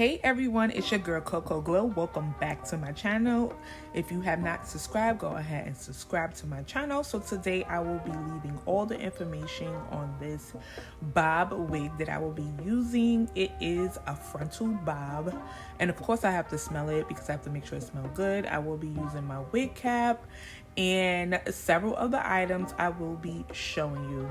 Hey everyone, it's your girl Coco Glow. Welcome back to my channel. If you have not subscribed, go ahead and subscribe to my channel. So today I will be leaving all the information on this bob wig that I will be using. It is a frontal bob, and of course I have to smell it because I have to make sure it smells good. I will be using my wig cap and several other items I will be showing you.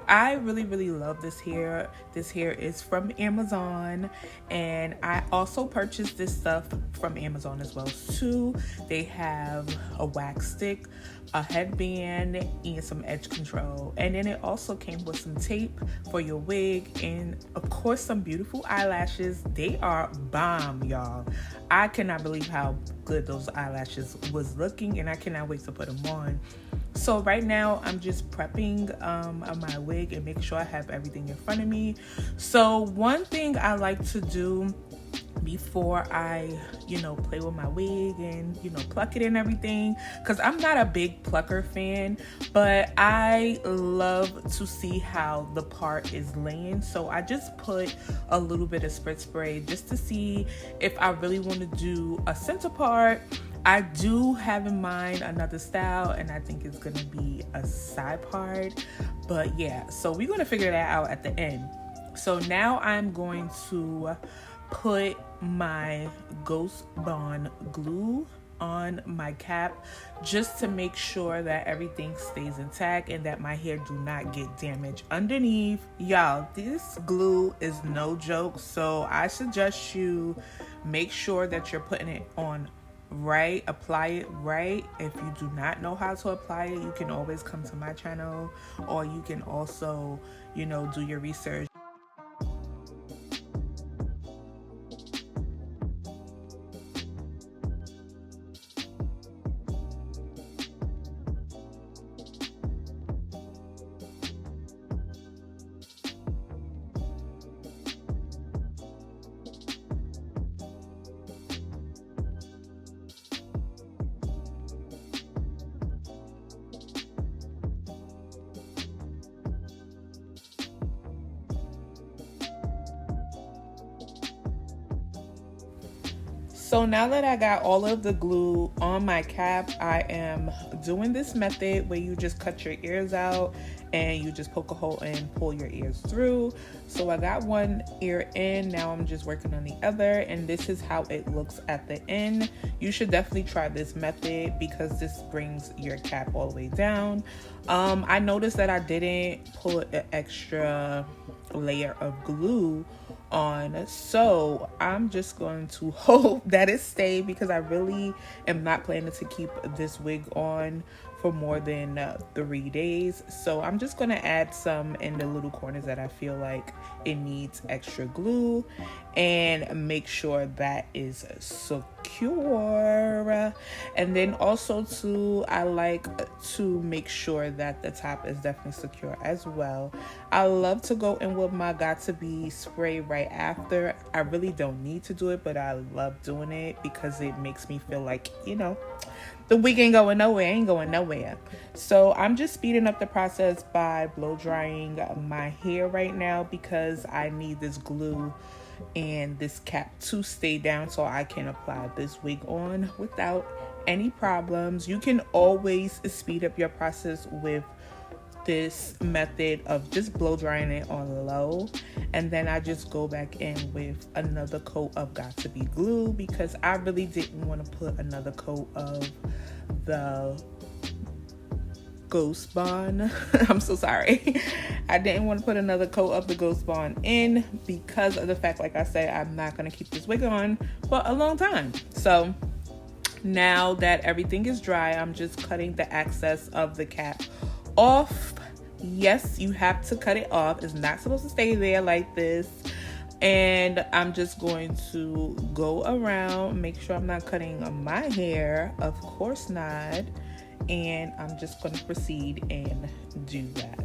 I really love this hair. This hair is from Amazon, and I also purchased this stuff from Amazon as well too. They have a wax stick, a headband, and some edge control, and then it also came with some tape for your wig, and of course some beautiful eyelashes. They are bomb, y'all. I cannot believe how good those eyelashes was looking, and I cannot wait to put them on. So right now I'm just prepping my wig and make sure I have everything in front of me. So one thing I like to do before I play with my wig and pluck it and everything, because I'm not a big plucker fan, but I love to see how the part is laying. So I just put a little bit of spritz spray just to see if I really want to do a center part. I do have in mind another style, and I think it's gonna be a side part, but yeah, so we're gonna figure that out at the end. So now I'm going to put my Ghost Bond glue on my cap just to make sure that everything stays intact and that my hair do not get damaged underneath. Y'all, this glue is no joke, so I suggest you make sure that you're putting it on right, apply it right. If you do not know how to apply it, you can always come to my channel, or you can also do your research. So now that I got all of the glue on my cap, I am doing this method where you just cut your ears out and you just poke a hole and pull your ears through. So I got one ear in, now I'm just working on the other, and this is how it looks at the end. You should definitely try this method because this brings your cap all the way down. I noticed that I didn't put an extra layer of glue on, so I'm just going to hope that it stays, because I really am not planning to keep this wig on for more than 3 days. So I'm just going to add some in the little corners that I feel like it needs extra glue, and make sure that is secure. And then also too, I like to make sure that the top is definitely secure as well. I love to go in with my Got To Be spray right after. I really don't need to do it, but I love doing it because it makes me feel like the wig ain't going nowhere. So I'm just speeding up the process by blow drying my hair right now, because I need this glue and this cap to stay down so I can apply this wig on without any problems. You can always speed up your process with this method of just blow drying it on low, and then I just go back in with another coat of Got To Be glue, because I really didn't want to put another coat of the Ghost Bond. I'm so sorry. I didn't want to put another coat of the Ghost Bond in because of the fact, like I said, I'm not going to keep this wig on for a long time. So now that everything is dry, I'm just cutting the excess of the cap off. Yes, you have to cut it off. It's not supposed to stay there like this. And I'm just going to go around, make sure I'm not cutting my hair, of course not, and I'm just going to proceed and do that.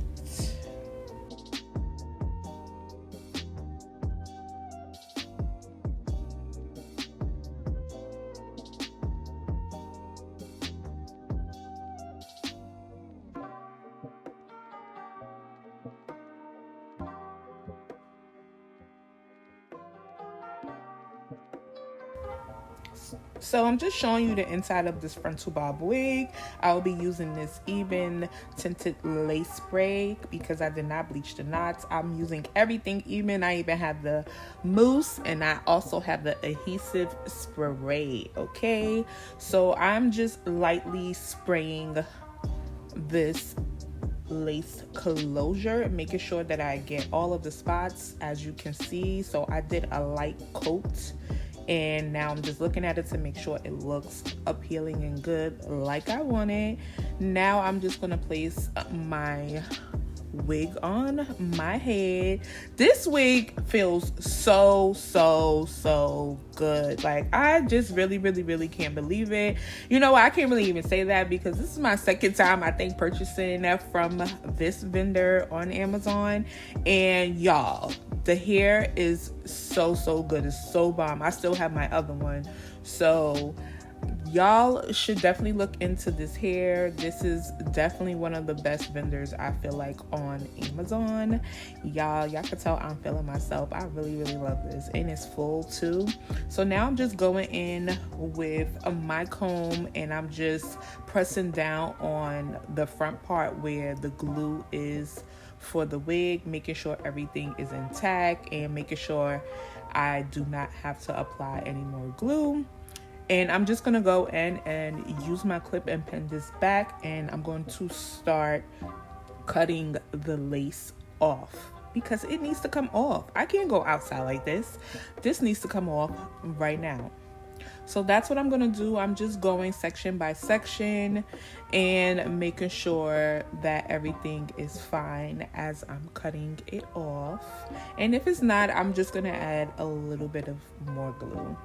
So I'm just showing you the inside of this frontal bob wig. I will be using this Ebin tinted lace spray because I did not bleach the knots. I'm using everything Ebin. I even have the mousse and I also have the adhesive spray. Okay, so I'm just lightly spraying this lace closure, making sure that I get all of the spots, as you can see. So I did a light coat, and now I'm just looking at it to make sure it looks appealing and good like I want it. Now I'm just gonna place my wig on my head. This wig feels so good. Like, I just really can't believe it. You know, I can't really even say that because this is my second time, I think, purchasing that from this vendor on Amazon. And y'all, the hair is so good. It's so bomb. I still have my other one, so y'all should definitely look into this hair. This is definitely one of the best vendors, I feel like, on Amazon. Y'all can tell I'm feeling myself. I really love this, and it's full too. So now I'm just going in with my comb and I'm just pressing down on the front part where the glue is for the wig, making sure everything is intact and making sure I do not have to apply any more glue. And I'm just gonna go in and use my clip and pin this back, and I'm going to start cutting the lace off because it needs to come off. I can't go outside like this. This needs to come off right now. So that's what I'm gonna do. I'm just going section by section and making sure that everything is fine as I'm cutting it off. And if it's not, I'm just gonna add a little bit of more glue.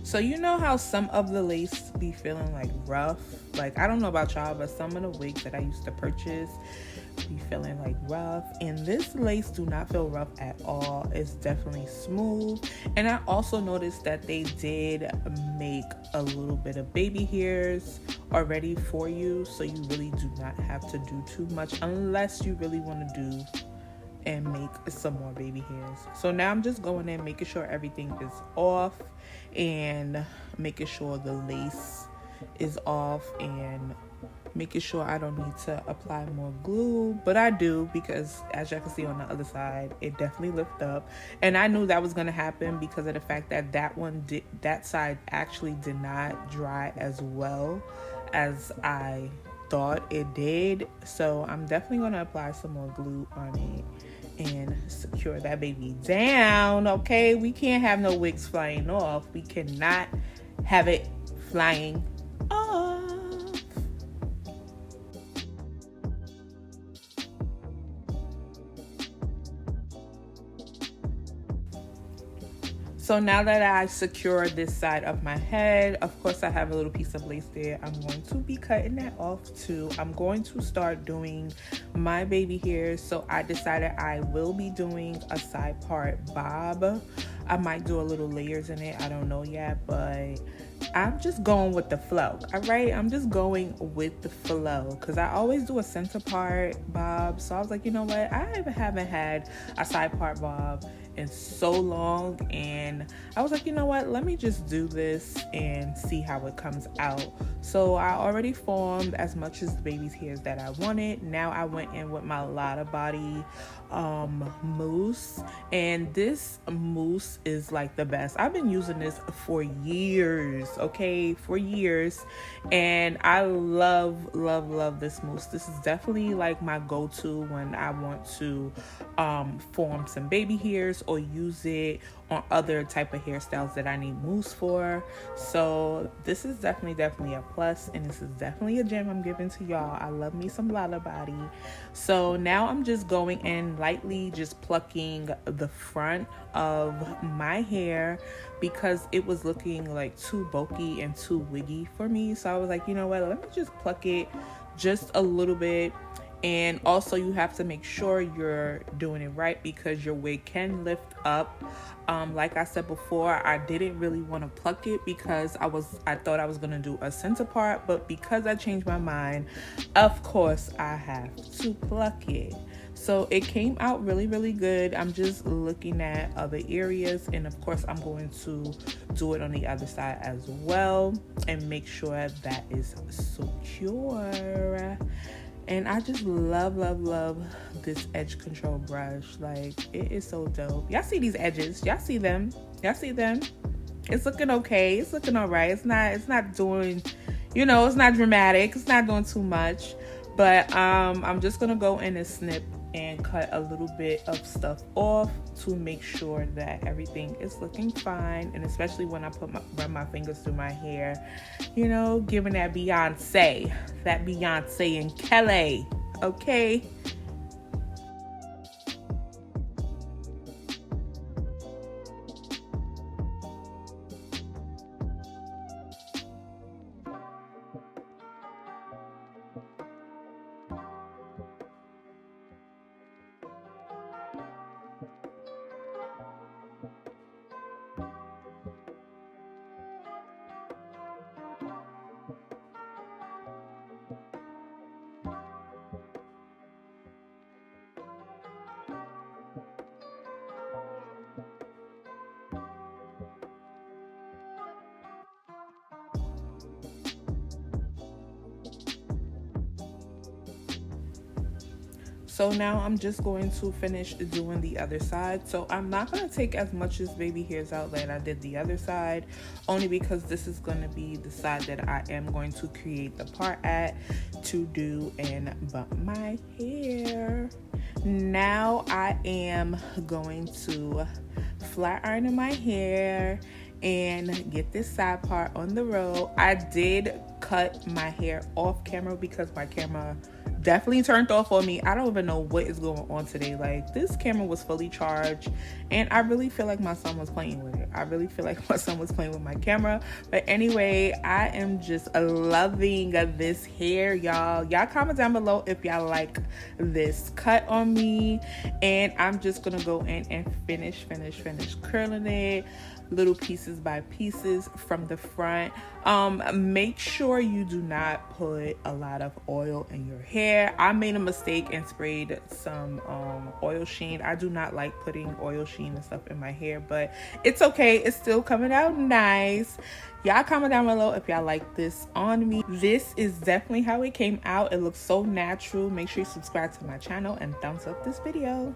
So you know how some of the lace be feeling like rough? Like, I don't know about y'all, but some of the wigs that I used to purchase be feeling like rough, and this lace do not feel rough at all. It's definitely smooth. And I also noticed that they did make a little bit of baby hairs already for you, so you really do not have to do too much unless you really want to do and make some more baby hairs. So now I'm just going in, making sure everything is off and making sure the lace is off and making sure I don't need to apply more glue, but I do, because as y'all can see on the other side, it definitely lifted up. And I knew that was going to happen because of the fact that that side actually did not dry as well as I thought it did. So I'm definitely going to apply some more glue on it and secure that baby down. Okay, we can't have no wigs flying off. We cannot have it flying off. So now that I secured this side of my head, of course I have a little piece of lace there. I'm going to be cutting that off too. I'm going to start doing my baby hairs. So I decided I will be doing a side part bob. I might do a little layers in it. I don't know yet, but I'm just going with the flow. All right, I'm just going with the flow because I always do a center part bob. So I was like, you know what? I haven't had a side part bob in so long, and I was like, you know what, let me just do this and see how it comes out. So I already formed as much as the baby's hairs that I wanted. Now I went in with my Lotta Body mousse, and this mousse is like the best. I've been using this for years, okay, for years, and I love this mousse. This is definitely like my go-to when I want to form some baby hairs or use it on other type of hairstyles that I need mousse for. So this is definitely a plus, and this is definitely a gem I'm giving to y'all. I love me some Lotta Body. So now I'm just going in lightly, just plucking the front of my hair because it was looking like too bulky and too wiggy for me. So I was like, you know what, let me just pluck it just a little bit. And also you have to make sure you're doing it right because your wig can lift up. Like I said before, I didn't really want to pluck it because I thought I was going to do a center part, but because I changed my mind, of course I have to pluck it. So it came out really good. I'm just looking at other areas, and of course I'm going to do it on the other side as well and make sure that is secure. And I just love this edge control brush. Like, it is so dope. Y'all see these edges? Y'all see them? It's looking okay. It's looking all right. It's not doing, you know, it's not dramatic. It's not doing too much. But I'm just gonna go in and snip and cut a little bit of stuff off to make sure that everything is looking fine. And especially when I run my fingers through my hair, you know, giving that Beyonce and Kelly, okay? So now I'm just going to finish doing the other side. So I'm not going to take as much as baby hairs out that I did the other side, only because this is going to be the side that I am going to create the part at to do and bump my hair. Now I am going to flat iron my hair and get this side part on the roll. I did cut my hair off camera because my camera definitely turned off on me. I don't even know what is going on today. Like, this camera was fully charged, and I really feel like my son was playing with it. With my camera. But anyway, I am just loving this hair, y'all. Y'all comment down below if y'all like this cut on me, and I'm just gonna go in and finish curling it little pieces by pieces from the front. Make sure you do not put a lot of oil in your hair. I made a mistake and sprayed some oil sheen. I do not like putting oil sheen and stuff in my hair, but it's okay. It's still coming out nice. Y'all comment down below if y'all like this on me. This is definitely how it came out. It looks so natural. Make sure you subscribe to my channel and thumbs up this video.